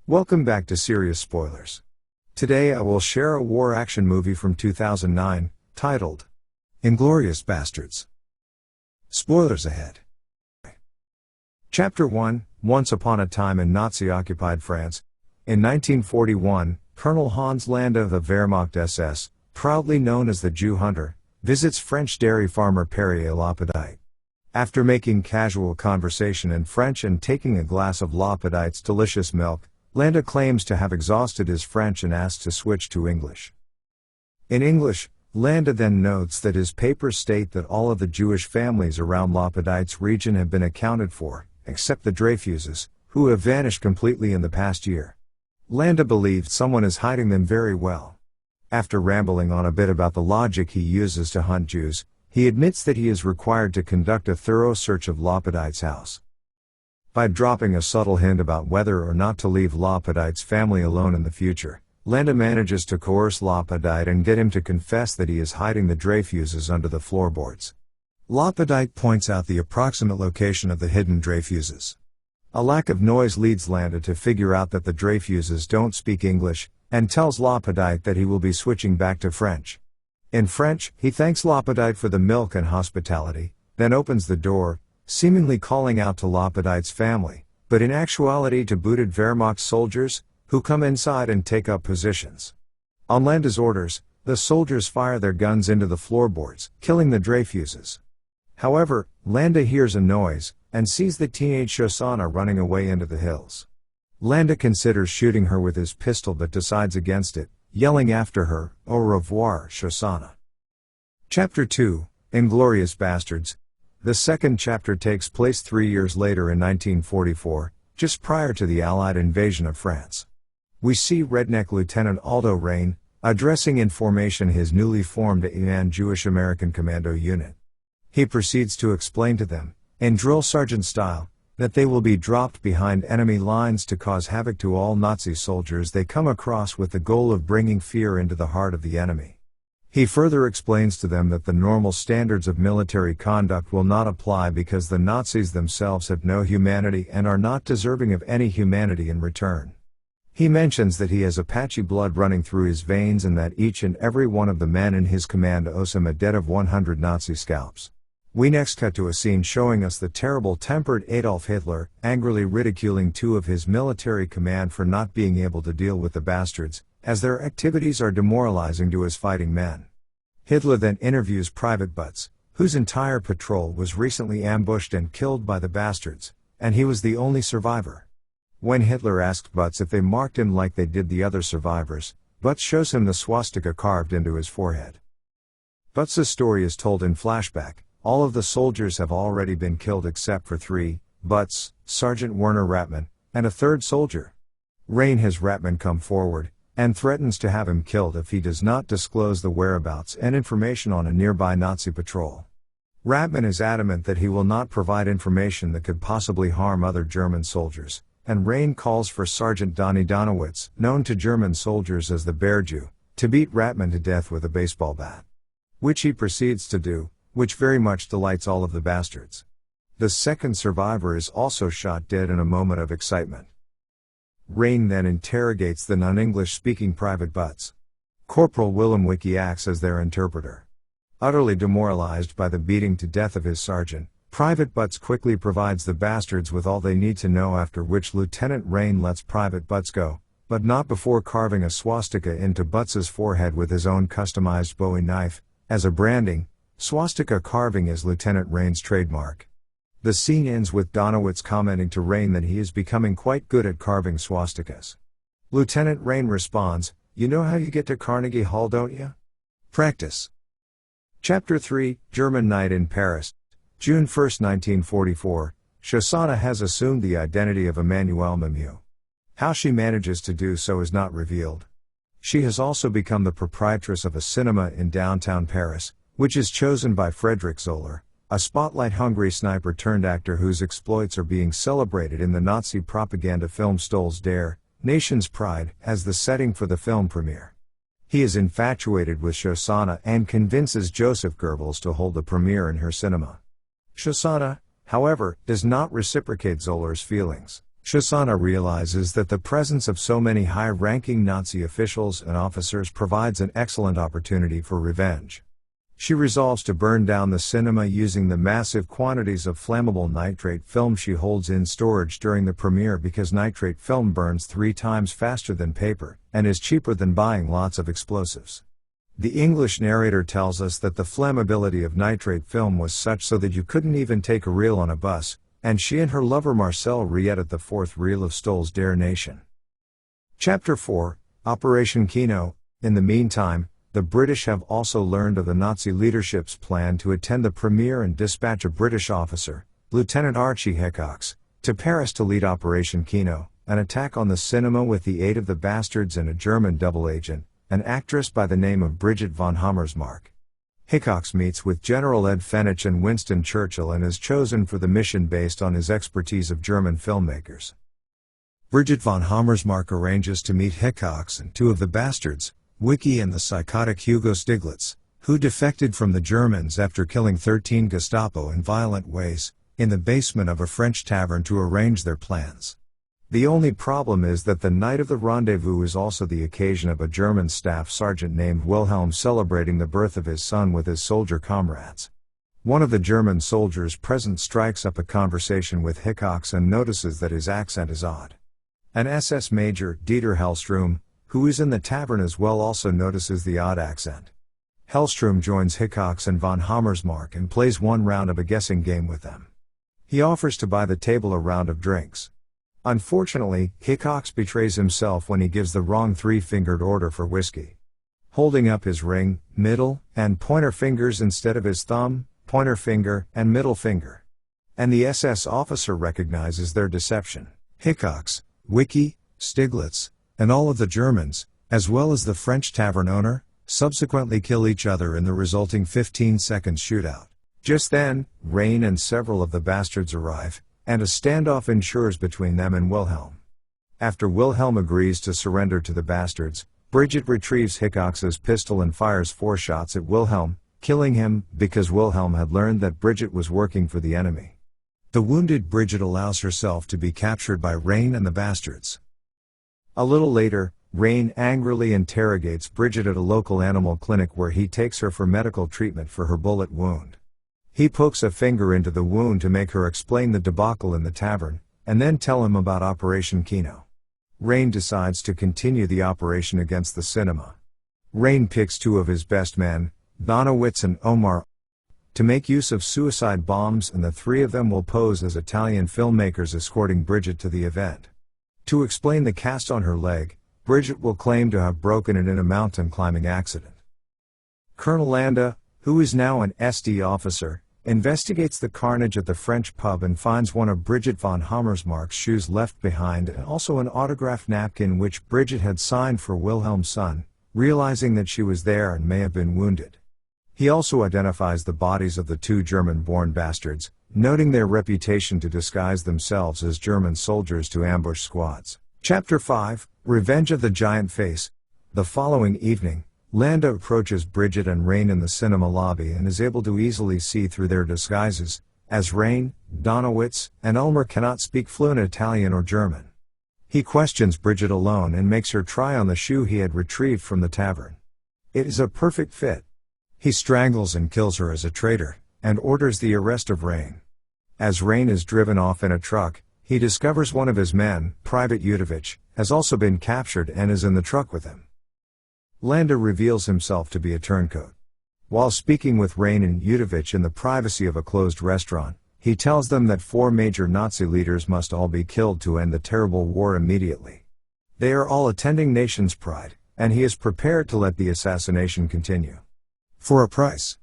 Welcome back to Serious Spoilers. Today I will share a war action movie from 2009, titled Inglourious Basterds. Spoilers ahead. Chapter 1, Once Upon a Time in Nazi-occupied France. In 1941, Colonel Hans Landa of the Wehrmacht-SS, proudly known as the Jew Hunter, visits French dairy farmer Perrier LaPadite. After making casual conversation in French and taking a glass of LaPadite's delicious milk, Landa claims to have exhausted his French and asks to switch to English. In English, Landa then notes that his papers state that all of the Jewish families around LaPadite's region have been accounted for, except the Dreyfuses, who have vanished completely in the past year. Landa believed someone is hiding them very well. After rambling on a bit about the logic he uses to hunt Jews, he admits that he is required to conduct a thorough search of LaPadite's house. By dropping a subtle hint about whether or not to leave LaPadite's family alone in the future, Landa manages to coerce LaPadite and get him to confess that he is hiding the Dreyfuses under the floorboards. LaPadite points out the approximate location of the hidden Dreyfuses. A lack of noise leads Landa to figure out that the Dreyfuses don't speak English, and tells LaPadite that he will be switching back to French. In French, he thanks LaPadite for the milk and hospitality, then opens the door, seemingly calling out to LaPadite's family, but in actuality to booted Wehrmacht soldiers, who come inside and take up positions. On Landa's orders, the soldiers fire their guns into the floorboards, killing the Dreyfuses. However, Landa hears a noise, and sees the teenage Shoshana running away into the hills. Landa considers shooting her with his pistol but decides against it, yelling after her, "Au revoir, Shoshana." Chapter 2, Inglourious Basterds. The second chapter takes place 3 years later in 1944, just prior to the Allied invasion of France. We see redneck Lieutenant Aldo Rain, addressing in formation his newly formed 8-man Jewish-American Commando unit. He proceeds to explain to them, in drill sergeant style, that they will be dropped behind enemy lines to cause havoc to all Nazi soldiers they come across with the goal of bringing fear into the heart of the enemy. He further explains to them that the normal standards of military conduct will not apply because the Nazis themselves have no humanity and are not deserving of any humanity in return. He mentions that he has Apache blood running through his veins and that each and every one of the men in his command owes him a debt of 100 Nazi scalps. We next cut to a scene showing us the terrible-tempered Adolf Hitler, angrily ridiculing two of his military command for not being able to deal with the bastards, as their activities are demoralizing to his fighting men. Hitler then interviews Private Butz, whose entire patrol was recently ambushed and killed by the bastards, and he was the only survivor. When Hitler asked Butz if they marked him like they did the other survivors, Butz shows him the swastika carved into his forehead. Butz's story is told in flashback. All of the soldiers have already been killed except for 3, Butz, Sergeant Werner Ratman, and a third soldier. Rain has Ratman come forward, and threatens to have him killed if he does not disclose the whereabouts and information on a nearby Nazi patrol. Ratman is adamant that he will not provide information that could possibly harm other German soldiers, and Rain calls for Sergeant Donny Donowitz, known to German soldiers as the Bear Jew, to beat Ratman to death with a baseball bat. Which he proceeds to do, which very much delights all of the bastards. The second survivor is also shot dead in a moment of excitement. Rain then interrogates the non-English speaking Private Butz. Corporal Willem Wickie acts as their interpreter. Utterly demoralized by the beating to death of his sergeant, Private Butz quickly provides the bastards with all they need to know, after which Lieutenant Rain lets Private Butz go, but not before carving a swastika into Butz's forehead with his own customized Bowie knife, as a branding. Swastika carving is Lieutenant Rain's trademark. The scene ends with Donowitz commenting to Rain that he is becoming quite good at carving swastikas. Lieutenant Rain responds, "You know how you get to Carnegie Hall, don't you? Practice." Chapter 3, German Night in Paris. June 1, 1944, Shoshana has assumed the identity of Emmanuelle Mimieux. How she manages to do so is not revealed. She has also become the proprietress of a cinema in downtown Paris, which is chosen by Frederick Zoller, a spotlight-hungry sniper-turned-actor whose exploits are being celebrated in the Nazi propaganda film Stolz der Nation's Pride, as the setting for the film premiere. He is infatuated with Shoshana and convinces Joseph Goebbels to hold the premiere in her cinema. Shoshana, however, does not reciprocate Zoller's feelings. Shosanna realizes that the presence of so many high-ranking Nazi officials and officers provides an excellent opportunity for revenge. She resolves to burn down the cinema using the massive quantities of flammable nitrate film she holds in storage during the premiere because nitrate film burns 3 times faster than paper, and is cheaper than buying lots of explosives. The English narrator tells us that the flammability of nitrate film was such so that you couldn't even take a reel on a bus, and she and her lover Marcel re-edit the 4th reel of Stoll's Dare Nation. Chapter 4, Operation Kino. In the meantime, the British have also learned of the Nazi leadership's plan to attend the premiere and dispatch a British officer, Lieutenant Archie Hickox, to Paris to lead Operation Kino, an attack on the cinema with the aid of the Bastards and a German double agent, an actress by the name of Brigitte von Hammersmark. Hickox meets with General Ed Fenech and Winston Churchill and is chosen for the mission based on his expertise of German filmmakers. Brigitte von Hammersmark arranges to meet Hickox and 2 of the Bastards, Wiki and the psychotic Hugo Stiglitz, who defected from the Germans after killing 13 Gestapo in violent ways, in the basement of a French tavern to arrange their plans. The only problem is that the night of the rendezvous is also the occasion of a German staff sergeant named Wilhelm celebrating the birth of his son with his soldier comrades. One of the German soldiers present strikes up a conversation with Hickox and notices that his accent is odd. An SS major, Dieter Hellstrom, who is in the tavern as well, also notices the odd accent. Hellstrom joins Hickox and von Hammersmark and plays 1 round of a guessing game with them. He offers to buy the table a round of drinks. Unfortunately, Hickox betrays himself when he gives the wrong 3-fingered order for whiskey. Holding up his ring, middle, and pointer fingers instead of his thumb, pointer finger, and middle finger. And the SS officer recognizes their deception. Hickox, Wiki, Stiglitz, and all of the Germans, as well as the French tavern owner, subsequently kill each other in the resulting 15-second shootout. Just then, Rain and several of the Bastards arrive, and a standoff ensures between them and Wilhelm. After Wilhelm agrees to surrender to the Bastards, Brigitte retrieves Hickox's pistol and fires 4 shots at Wilhelm, killing him because Wilhelm had learned that Brigitte was working for the enemy. The wounded Brigitte allows herself to be captured by Rain and the Bastards. A little later, Rain angrily interrogates Brigitte at a local animal clinic where he takes her for medical treatment for her bullet wound. He pokes a finger into the wound to make her explain the debacle in the tavern, and then tell him about Operation Kino. Rain decides to continue the operation against the cinema. Rain picks 2 of his best men, Donowitz and Omar, to make use of suicide bombs, and the 3 of them will pose as Italian filmmakers escorting Brigitte to the event. To explain the cast on her leg, Brigitte will claim to have broken it in a mountain climbing accident. Colonel Landa, who is now an SD officer, investigates the carnage at the French pub and finds one of Brigitte von Hammersmark's shoes left behind and also an autographed napkin which Brigitte had signed for Wilhelm's son, realizing that she was there and may have been wounded. He also identifies the bodies of the 2 German-born bastards, noting their reputation to disguise themselves as German soldiers to ambush squads. Chapter 5, Revenge of the Giant Face. The following evening, Landa approaches Brigitte and Rain in the cinema lobby and is able to easily see through their disguises, as Rain, Donowitz, and Ulmer cannot speak fluent Italian or German. He questions Brigitte alone and makes her try on the shoe he had retrieved from the tavern. It is a perfect fit. He strangles and kills her as a traitor, and orders the arrest of Rain. As Rain is driven off in a truck, he discovers one of his men, Private Yudovich, has also been captured and is in the truck with him. Landa reveals himself to be a turncoat. While speaking with Rain and Yudovich in the privacy of a closed restaurant, he tells them that 4 major Nazi leaders must all be killed to end the terrible war immediately. They are all attending Nation's Pride, and he is prepared to let the assassination continue. For a price.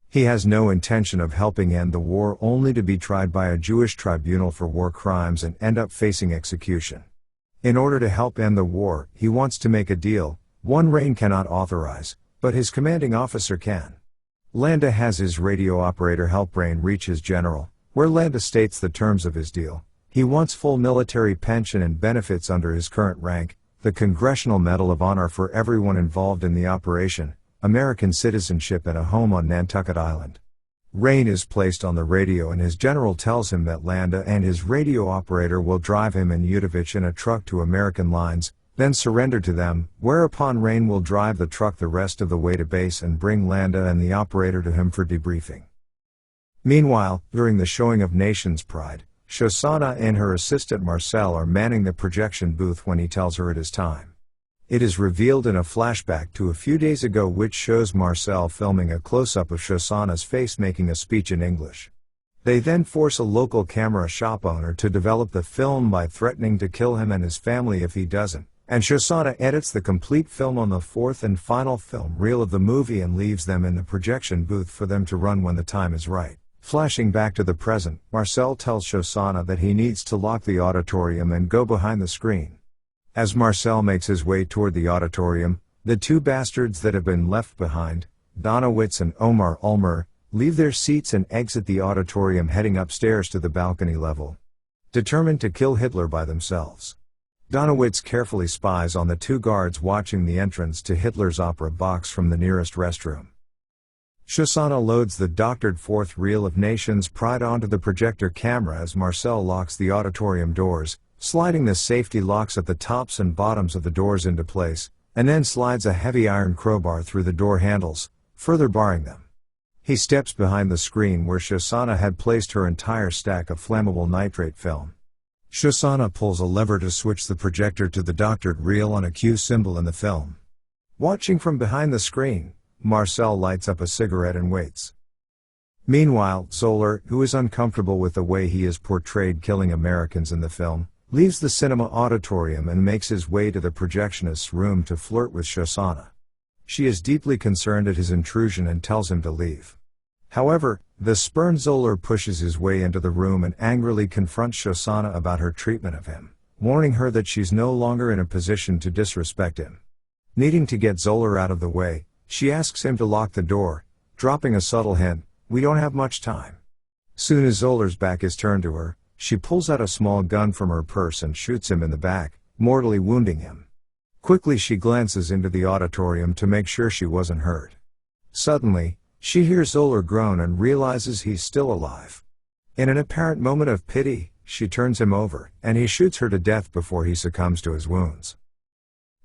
He has no intention of helping end the war, only to be tried by a Jewish tribunal for war crimes and end up facing execution. In order to help end the war, he wants to make a deal, one Rain cannot authorize, but his commanding officer can. Landa has his radio operator help Rain reach his general, where Landa states the terms of his deal. He wants full military pension and benefits under his current rank, the Congressional Medal of Honor for everyone involved in the operation, American citizenship and a home on Nantucket Island. Rain is placed on the radio and his general tells him that Landa and his radio operator will drive him and Yudovich in a truck to American lines, then surrender to them, whereupon Rain will drive the truck the rest of the way to base and bring Landa and the operator to him for debriefing. Meanwhile, during the showing of Nation's Pride, Shosanna and her assistant Marcel are manning the projection booth when he tells her it is time. It is revealed in a flashback to a few days ago which shows Marcel filming a close-up of Shosanna's face making a speech in English. They then force a local camera shop owner to develop the film by threatening to kill him and his family if he doesn't, and Shosanna edits the complete film on the fourth and final film reel of the movie and leaves them in the projection booth for them to run when the time is right. Flashing back to the present, Marcel tells Shosanna that he needs to lock the auditorium and go behind the screen. As Marcel makes his way toward the auditorium, the two bastards that have been left behind, Donowitz and Omar Ulmer, leave their seats and exit the auditorium heading upstairs to the balcony level, determined to kill Hitler by themselves. Donowitz carefully spies on the two guards watching the entrance to Hitler's opera box from the nearest restroom. Shosanna loads the doctored fourth reel of Nation's Pride onto the projector camera as Marcel locks the auditorium doors, sliding the safety locks at the tops and bottoms of the doors into place, and then slides a heavy iron crowbar through the door handles, further barring them. He steps behind the screen where Shosanna had placed her entire stack of flammable nitrate film. Shosanna pulls a lever to switch the projector to the doctored reel on a Q symbol in the film. Watching from behind the screen, Marcel lights up a cigarette and waits. Meanwhile, Zoller, who is uncomfortable with the way he is portrayed killing Americans in the film, leaves the cinema auditorium and makes his way to the projectionist's room to flirt with Shosanna. She is deeply concerned at his intrusion and tells him to leave. However, the spurned Zoller pushes his way into the room and angrily confronts Shosanna about her treatment of him, warning her that she's no longer in a position to disrespect him. Needing to get Zoller out of the way, she asks him to lock the door, dropping a subtle hint, "We don't have much time." Soon as Zoller's back is turned to her, she pulls out a small gun from her purse and shoots him in the back, mortally wounding him. Quickly she glances into the auditorium to make sure she wasn't hurt. Suddenly, she hears Zoller groan and realizes he's still alive. In an apparent moment of pity, she turns him over, and he shoots her to death before he succumbs to his wounds.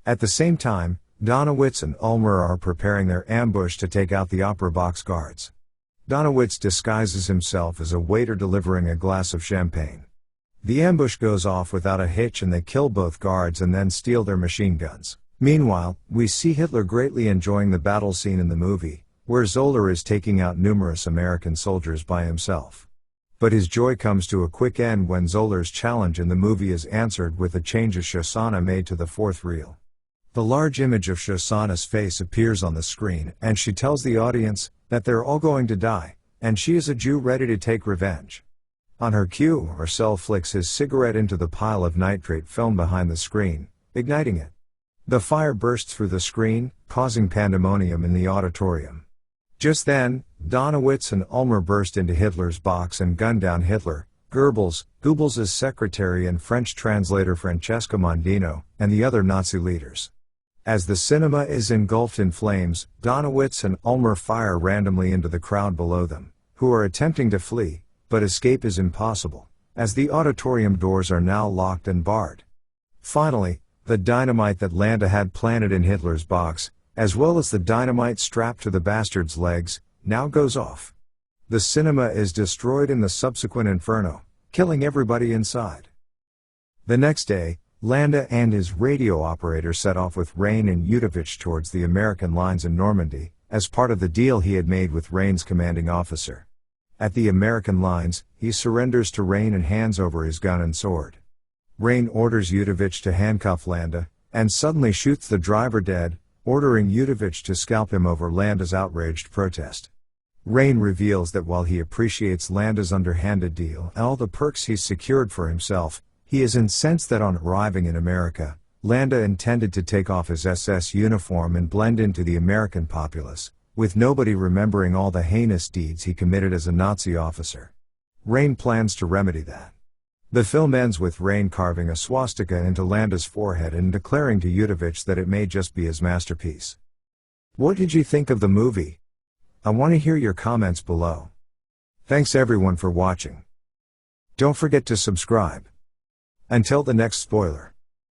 At the same time, Donowitz and Ulmer are preparing their ambush to take out the opera box guards. Donowitz disguises himself as a waiter delivering a glass of champagne. The ambush goes off without a hitch and they kill both guards and then steal their machine guns. Meanwhile, we see Hitler greatly enjoying the battle scene in the movie, where Zoller is taking out numerous American soldiers by himself. But his joy comes to a quick end when Zoller's challenge in the movie is answered with a change of Shosanna made to the fourth reel. The large image of Shosanna's face appears on the screen and she tells the audience that they're all going to die, and she is a Jew ready to take revenge. On her cue, Marcel flicks his cigarette into the pile of nitrate film behind the screen, igniting it. The fire bursts through the screen, causing pandemonium in the auditorium. Just then, Donowitz and Ulmer burst into Hitler's box and gun down Hitler, Goebbels' secretary and French translator Francesca Mondino, and the other Nazi leaders. As the cinema is engulfed in flames, Donowitz and Ulmer fire randomly into the crowd below them, who are attempting to flee, but escape is impossible, as the auditorium doors are now locked and barred. Finally, the dynamite that Landa had planted in Hitler's box, as well as the dynamite strapped to the bastard's legs, now goes off. The cinema is destroyed in the subsequent inferno, killing everybody inside. The next day, Landa and his radio operator set off with Rain and Yudovich towards the American lines in Normandy, as part of the deal he had made with Rain's commanding officer. At the American lines, he surrenders to Rain and hands over his gun and sword. Rain orders Yudovich to handcuff Landa, and suddenly shoots the driver dead, ordering Yudovich to scalp him over Landa's outraged protest. Rain reveals that while he appreciates Landa's underhanded deal and all the perks he's secured for himself, he is incensed that on arriving in America, Landa intended to take off his SS uniform and blend into the American populace, with nobody remembering all the heinous deeds he committed as a Nazi officer. Rain plans to remedy that. The film ends with Rain carving a swastika into Landa's forehead and declaring to Yudovich that it may just be his masterpiece. What did you think of the movie? I want to hear your comments below. Thanks everyone for watching. Don't forget to subscribe. Until the next spoiler.